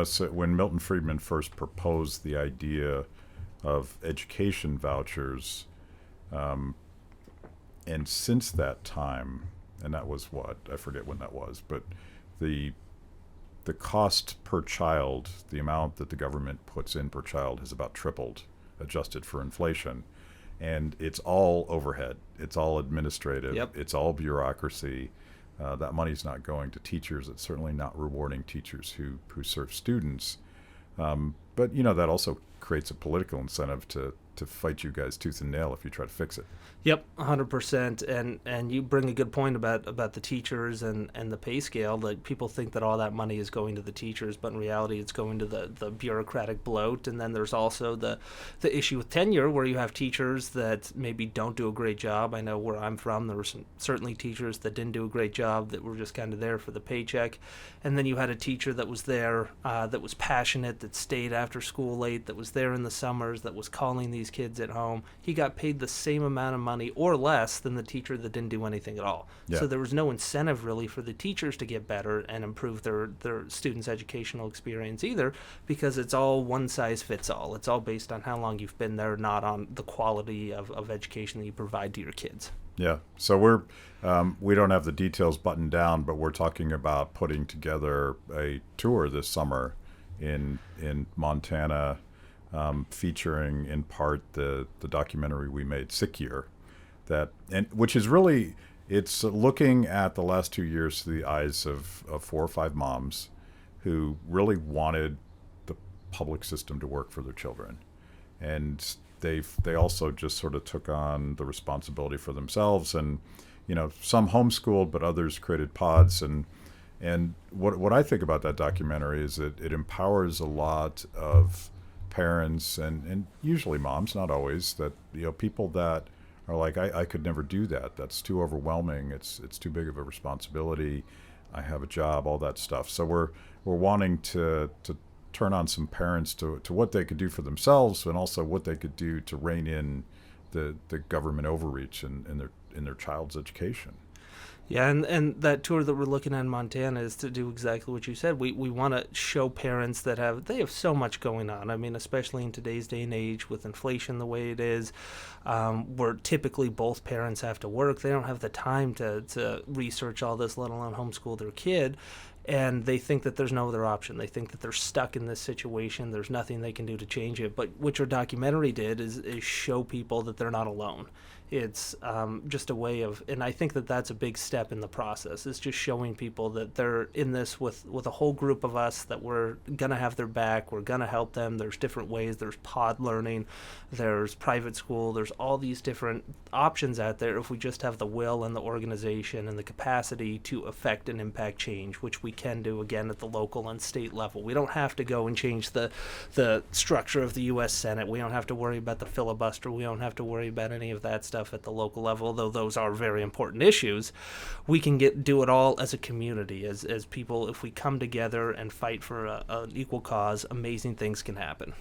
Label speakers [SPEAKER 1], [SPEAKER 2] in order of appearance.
[SPEAKER 1] So when Milton Friedman first proposed the idea of education vouchers, and since that time, and that was what, I forget when that was, but the the cost per child, the amount that the government puts in per child, has about tripled, adjusted for inflation. And it's all overhead. It's all administrative.
[SPEAKER 2] Yep.
[SPEAKER 1] It's all bureaucracy. That money's not going to teachers. It's certainly not rewarding teachers who serve students. But that also creates a political incentive to fight you guys tooth and nail if you try to fix it.
[SPEAKER 2] Yep, 100%. And you bring a good point about the teachers and the pay scale. Like, people think that all that money is going to the teachers, but in reality it's going to the bureaucratic bloat. And then there's also the issue with tenure, where you have teachers that maybe don't do a great job. I know where I'm from, there were certainly teachers that didn't do a great job, that were just kind of there for the paycheck. And then you had a teacher that was there, that was passionate, that stayed after school late, that was there in the summers, that was calling these kids at home. He got paid the same amount of money or less than the teacher that didn't do anything at all.
[SPEAKER 1] Yeah.
[SPEAKER 2] So there was no incentive really for the teachers to get better and improve their students' educational experience either, because it's all one size fits all. It's all based on how long you've been there, not on the quality of education that you provide to your kids.
[SPEAKER 1] Yeah. So we don't have the details buttoned down, but we're talking about putting together a tour this summer in Montana, featuring in part the documentary we made, Sick Year, which is really, it's looking at the last 2 years through the eyes of 4 or 5 moms who really wanted the public system to work for their children, and they also just sort of took on the responsibility for themselves, and some homeschooled, but others created pods. And what I think about that documentary is that it empowers a lot of parents and usually moms, not always, that people that are like, I could never do that. That's too overwhelming. It's too big of a responsibility. I have a job, all that stuff. So we're wanting to turn on some parents to what they could do for themselves, and also what they could do to rein in the government overreach in their child's education.
[SPEAKER 2] Yeah, and that tour that we're looking at in Montana is to do exactly what you said. We want to show parents that they have so much going on. I mean, especially in today's day and age with inflation the way it is, where typically both parents have to work. They don't have the time to research all this, let alone homeschool their kid. And they think that there's no other option. They think that they're stuck in this situation. There's nothing they can do to change it. But what your documentary did is show people that they're not alone. It's just a way of, and I think that that's a big step in the process. It's just showing people that they're in this with a whole group of us, that we're going to have their back. We're going to help them. There's different ways. There's pod learning. There's private school. There's all these different options out there if we just have the will and the organization and the capacity to affect and impact change, which we can do, again, at the local and state level. We don't have to go and change the structure of the U.S. Senate. We don't have to worry about the filibuster. We don't have to worry about any of that stuff at the local level, though those are very important issues. We can do it all as a community, as people. If we come together and fight for an equal cause, amazing things can happen.